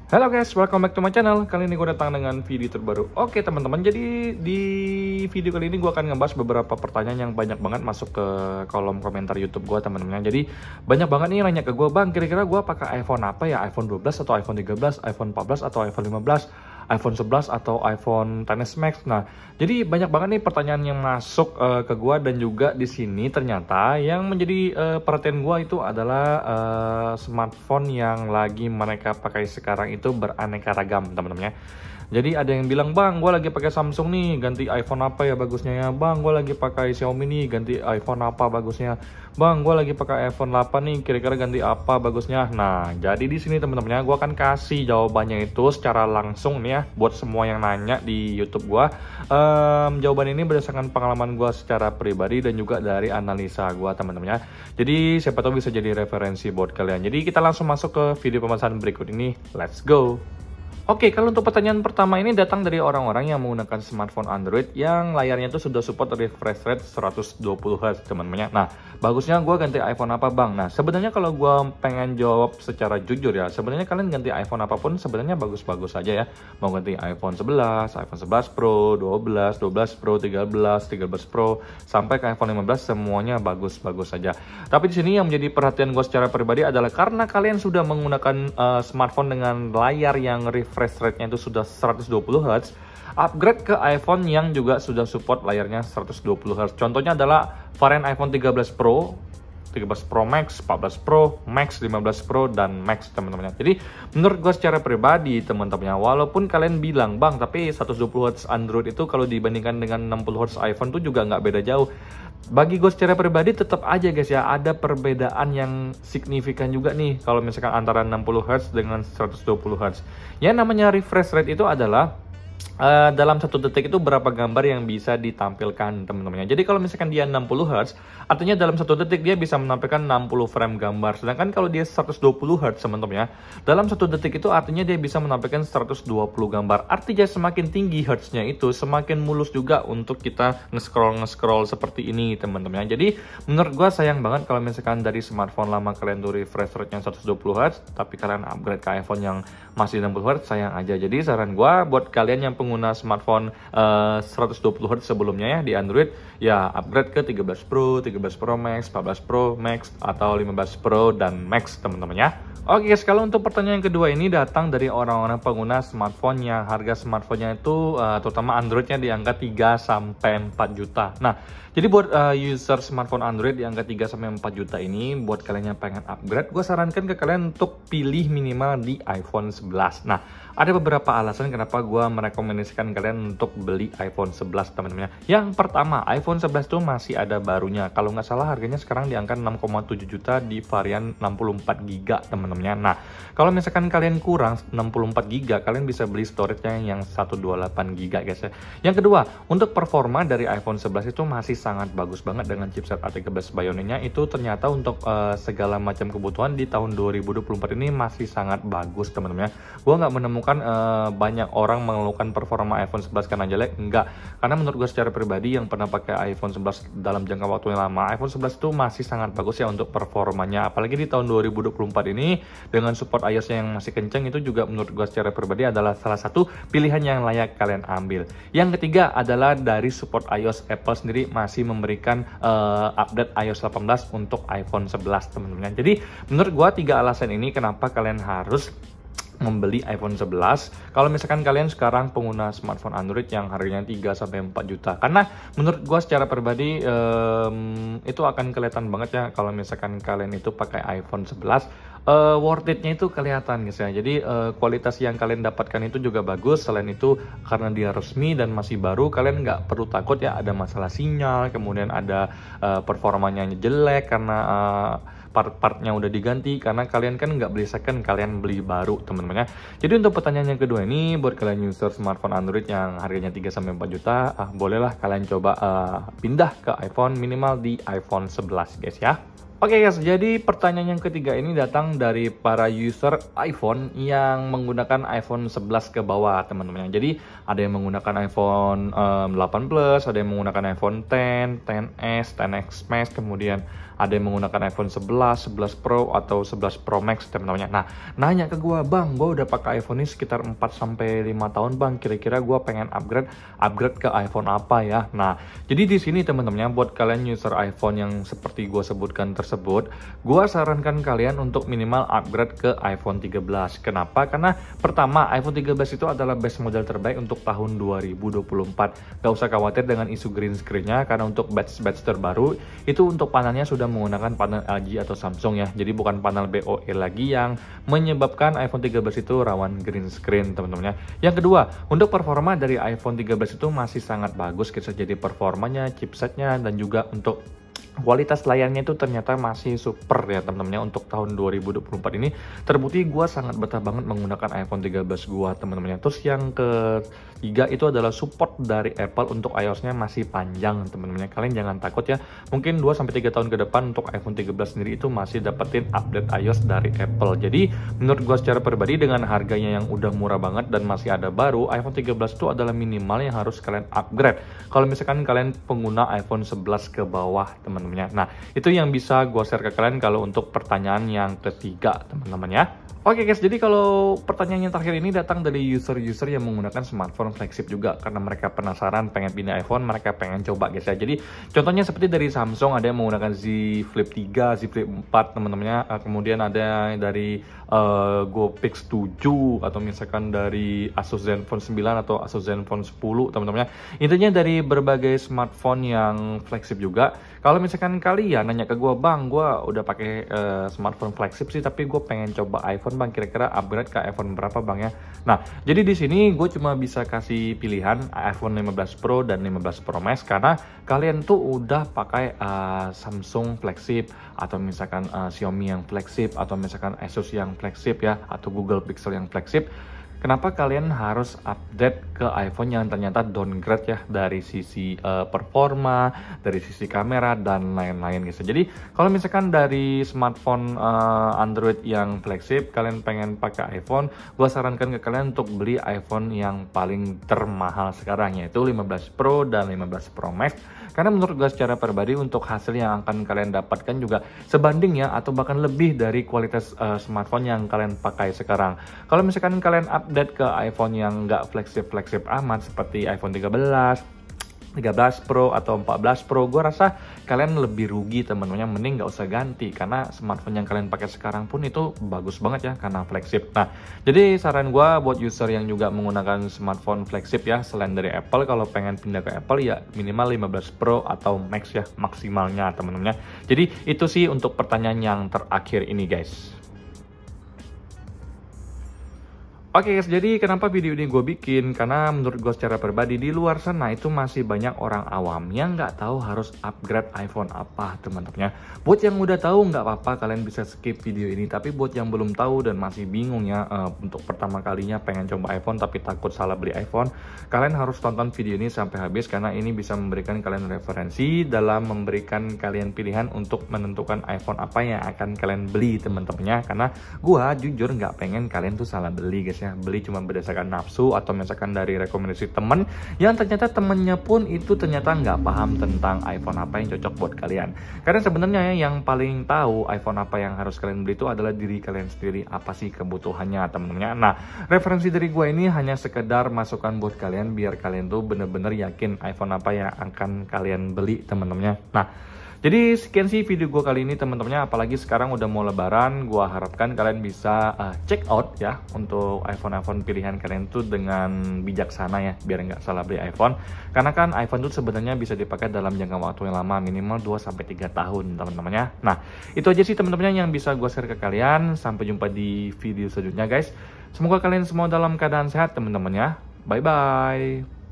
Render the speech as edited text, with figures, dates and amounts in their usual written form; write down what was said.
Halo guys, welcome back to my channel. Kali ini gue datang dengan video terbaru. Oke teman-teman, jadi di video kali ini gue akan ngebahas beberapa pertanyaan yang banyak banget masuk ke kolom komentar YouTube gue teman-teman. Jadi banyak banget nih nanya ke gue, bang kira-kira gue pakai iPhone apa ya? iPhone 12 atau iPhone 13, iPhone 14 atau iPhone 15, iPhone 11 atau iPhone XS Max. Nah, jadi banyak banget nih pertanyaan yang masuk ke gue, dan juga di sini ternyata yang menjadi perhatian gue itu adalah smartphone yang lagi mereka pakai sekarang itu beraneka ragam teman-teman ya. Jadi ada yang bilang, bang gue lagi pakai Samsung nih, ganti iPhone apa ya bagusnya ya? Bang gue lagi pakai Xiaomi nih, ganti iPhone apa bagusnya? Bang gue lagi pakai iPhone 8 nih, kira-kira ganti apa bagusnya? Nah, jadi di sini teman-teman ya, gue akan kasih jawabannya itu secara langsung nih ya, buat semua yang nanya di YouTube gue. Jawaban ini berdasarkan pengalaman gue secara pribadi dan juga dari analisa gue teman-teman ya. Jadi siapa tahu bisa jadi referensi buat kalian. Jadi kita langsung masuk ke video pembahasan berikut ini. Let's go! Oke, kalau untuk pertanyaan pertama ini datang dari orang-orang yang menggunakan smartphone Android yang layarnya itu sudah support refresh rate 120 Hz teman-teman. Nah, bagusnya gue ganti iPhone apa bang? Nah, sebenarnya kalau gue pengen jawab secara jujur ya, sebenarnya kalian ganti iPhone apapun sebenarnya bagus-bagus aja ya. Mau ganti iPhone 11, iPhone 11 Pro, 12, 12 Pro, 13, 13 Pro, sampai ke iPhone 15 semuanya bagus-bagus saja. Tapi di sini yang menjadi perhatian gue secara pribadi adalah karena kalian sudah menggunakan smartphone dengan layar yang refresh rate-nya itu sudah 120 Hz, upgrade ke iPhone yang juga sudah support layarnya 120 Hz. Contohnya adalah varian iPhone 13 Pro, 13 Pro Max, 14 Pro Max, 15 Pro, dan Max teman-teman. Jadi menurut gue secara pribadi teman-teman, walaupun kalian bilang bang tapi 120 Hz Android itu kalau dibandingkan dengan 60 Hz iPhone tuh juga nggak beda jauh. Bagi gue secara pribadi tetap aja guys ya, ada perbedaan yang signifikan juga nih kalau misalkan antara 60 Hz dengan 120 Hz. Yang namanya refresh rate itu adalah dalam satu detik itu berapa gambar yang bisa ditampilkan teman-teman. Jadi kalau misalkan dia 60 Hz, artinya dalam satu detik dia bisa menampilkan 60 frame gambar. Sedangkan kalau dia 120 Hz teman-teman ya, dalam satu detik itu artinya dia bisa menampilkan 120 gambar. Artinya semakin tinggi Hz-nya itu, semakin mulus juga untuk kita nge-scroll seperti ini teman-teman ya. Jadi menurut gua sayang banget kalau misalkan dari smartphone lama kalian tuh refresh rate-nya 120 Hz, tapi kalian upgrade ke iPhone yang masih 60 Hz, sayang aja. Jadi saran gua buat kalian yang pengguna smartphone 120 Hz sebelumnya ya di Android, ya upgrade ke 13 Pro, 13 Pro Max, 14 Pro Max, atau 15 Pro dan Max teman-teman ya. Oke guys, kalau untuk pertanyaan yang kedua ini datang dari orang-orang pengguna smartphone yang harga smartphone-nya itu terutama Android-nya di angka 3 sampai 4 juta. Nah, jadi buat user smartphone Android di angka 3 sampai 4 juta ini, buat kalian yang pengen upgrade, gue sarankan ke kalian untuk pilih minimal di iPhone 11. Nah, ada beberapa alasan kenapa gue merekomendasikan kalian untuk beli iPhone 11 teman-teman. Yang pertama, iPhone 11 tuh masih ada barunya. Kalau nggak salah harganya sekarang di angka 6,7 juta di varian 64 GB teman-teman. Nah, kalau misalkan kalian kurang 64 GB, kalian bisa beli storage-nya yang 128 GB guys ya. Yang kedua, untuk performa dari iPhone 11 itu masih sangat bagus banget dengan chipset A13 Bionic-nya. Itu ternyata untuk segala macam kebutuhan di tahun 2024 ini masih sangat bagus teman-teman ya. Gue nggak menemukan banyak orang mengeluhkan performa iPhone 11 karena jelek, enggak. Karena menurut gue secara pribadi yang pernah pakai iPhone 11 dalam jangka waktu yang lama, iPhone 11 itu masih sangat bagus ya untuk performanya. Apalagi di tahun 2024 ini dengan support iOS yang masih kenceng, itu juga menurut gue secara pribadi adalah salah satu pilihan yang layak kalian ambil. Yang ketiga adalah dari support iOS, Apple sendiri masih memberikan update iOS 18 untuk iPhone 11 teman-teman. Jadi menurut gue 3 alasan ini kenapa kalian harus membeli iPhone 11 kalau misalkan kalian sekarang pengguna smartphone Android yang harganya 3 sampai 4 juta. Karena menurut gua secara pribadi itu akan kelihatan banget ya kalau misalkan kalian itu pakai iPhone 11, worth it-nya itu kelihatan guys ya. Jadi kualitas yang kalian dapatkan itu juga bagus. Selain itu karena dia resmi dan masih baru, kalian nggak perlu takut ya ada masalah sinyal, kemudian ada performanya jelek karena part-partnya udah diganti, karena kalian kan nggak beli second, kalian beli baru teman-teman ya. Jadi untuk pertanyaan yang kedua ini, buat kalian user smartphone Android yang harganya 3 sampai 4 juta, bolehlah kalian coba pindah ke iPhone minimal di iPhone 11 guys ya. Oke guys, jadi pertanyaan yang ketiga ini datang dari para user iPhone yang menggunakan iPhone 11 ke bawah teman-teman. Jadi ada yang menggunakan iPhone 8 Plus, ada yang menggunakan iPhone 10, 10s, 10x Max, kemudian ada yang menggunakan iPhone 11, 11 Pro atau 11 Pro Max teman-teman. Nah, nanya ke gua, "Bang, gua udah pakai iPhone ini sekitar 4 sampai 5 tahun, Bang. Kira-kira gua pengen upgrade ke iPhone apa ya?" Nah, jadi di sini teman-teman buat kalian user iPhone yang seperti gua sebutkan tersebut, gua sarankan kalian untuk minimal upgrade ke iPhone 13. Kenapa? Karena pertama, iPhone 13 itu adalah best model terbaik untuk tahun 2024. Gak usah khawatir dengan isu green screen-nya, karena untuk batch terbaru itu untuk panelnya sudah menggunakan panel LG atau Samsung ya. Jadi bukan panel BOE lagi yang menyebabkan iPhone 13 itu rawan green screen teman-teman ya. Yang kedua, untuk performa dari iPhone 13 itu masih sangat bagus, bisa jadi performanya, chipsetnya, dan juga untuk kualitas layarnya itu ternyata masih super ya teman-teman. Untuk tahun 2024 ini terbukti gue sangat betah banget menggunakan iPhone 13 gue teman-teman. Terus yang ketiga itu adalah support dari Apple untuk iOS-nya masih panjang teman-teman. Kalian jangan takut ya, mungkin 2-3 tahun ke depan untuk iPhone 13 sendiri itu masih dapetin update iOS dari Apple. Jadi menurut gue secara pribadi dengan harganya yang udah murah banget dan masih ada baru, iPhone 13 itu adalah minimal yang harus kalian upgrade kalau misalkan kalian pengguna iPhone 11 ke bawah teman-teman. Nah, itu yang bisa gue share ke kalian kalau untuk pertanyaan yang ketiga teman-teman ya. Oke guys, jadi kalau pertanyaan yang terakhir ini datang dari user-user yang menggunakan smartphone flagship juga, karena mereka penasaran pengen pindah iPhone, mereka pengen coba guys ya. Jadi contohnya seperti dari Samsung, ada yang menggunakan Z Flip 3, Z Flip 4 teman-temannya, kemudian ada dari GoPix 7 atau misalkan dari Asus Zenfone 9 atau Asus Zenfone 10 teman-temannya. Intinya dari berbagai smartphone yang flagship juga. Kalau misalkan kalian nanya ke gue, "Bang, gue udah pakai smartphone flagship sih, tapi gue pengen coba iPhone, Bang. Kira-kira upgrade ke iPhone berapa, Bang ya?" Nah, jadi di sini gue cuma bisa kasih pilihan iPhone 15 Pro dan 15 Pro Max karena kalian tuh udah pakai Samsung flagship atau misalkan Xiaomi yang flagship atau misalkan Asus yang flagship ya, atau Google Pixel yang flagship. Kenapa kalian harus update ke iPhone yang ternyata downgrade ya dari sisi performa, dari sisi kamera dan lain-lain gitu. Jadi kalau misalkan dari smartphone Android yang flagship kalian pengen pakai iPhone, gue sarankan ke kalian untuk beli iPhone yang paling termahal sekarang, yaitu 15 Pro dan 15 Pro Max. Karena menurut gue secara pribadi untuk hasil yang akan kalian dapatkan juga sebanding ya, atau bahkan lebih dari kualitas smartphone yang kalian pakai sekarang. Kalau misalkan kalian update ke iPhone yang nggak flagship amat seperti iPhone 13 Pro atau 14 Pro, gue rasa kalian lebih rugi teman-teman. Mending nggak usah ganti, karena smartphone yang kalian pakai sekarang pun itu bagus banget ya karena flagship. Nah, jadi saran gue buat user yang juga menggunakan smartphone flagship ya, selain dari Apple, kalau pengen pindah ke Apple ya minimal 15 Pro atau Max ya maksimalnya teman-teman. Jadi itu sih untuk pertanyaan yang terakhir ini guys. Oke guys, jadi kenapa video ini gue bikin? Karena menurut gue secara pribadi di luar sana itu masih banyak orang awam yang nggak tahu harus upgrade iPhone apa teman-teman ya. Buat yang udah tahu nggak apa-apa, kalian bisa skip video ini. Tapi buat yang belum tahu dan masih bingung ya, untuk pertama kalinya pengen coba iPhone tapi takut salah beli iPhone, kalian harus tonton video ini sampai habis karena ini bisa memberikan kalian referensi dalam memberikan kalian pilihan untuk menentukan iPhone apa yang akan kalian beli teman-teman ya. Karena gue jujur nggak pengen kalian tuh salah beli guys ya, beli cuma berdasarkan nafsu atau misalkan dari rekomendasi temen yang ternyata temennya pun itu ternyata nggak paham tentang iPhone apa yang cocok buat kalian. Karena sebenarnya yang paling tahu iPhone apa yang harus kalian beli itu adalah diri kalian sendiri, apa sih kebutuhannya temen-temennya. Nah, referensi dari gue ini hanya sekedar masukan buat kalian biar kalian tuh bener-bener yakin iPhone apa yang akan kalian beli temen-temennya. Nah, jadi sekian sih video gue kali ini teman-temannya, apalagi sekarang udah mau lebaran. Gue harapkan kalian bisa check out ya untuk iPhone pilihan kalian tuh dengan bijaksana ya, biar nggak salah beli iPhone. Karena kan iPhone tuh sebenarnya bisa dipakai dalam jangka waktu yang lama, minimal 2-3 tahun teman-temannya. Nah, itu aja sih teman-temannya yang bisa gue share ke kalian. Sampai jumpa di video selanjutnya guys. Semoga kalian semua dalam keadaan sehat teman-temannya. Bye-bye.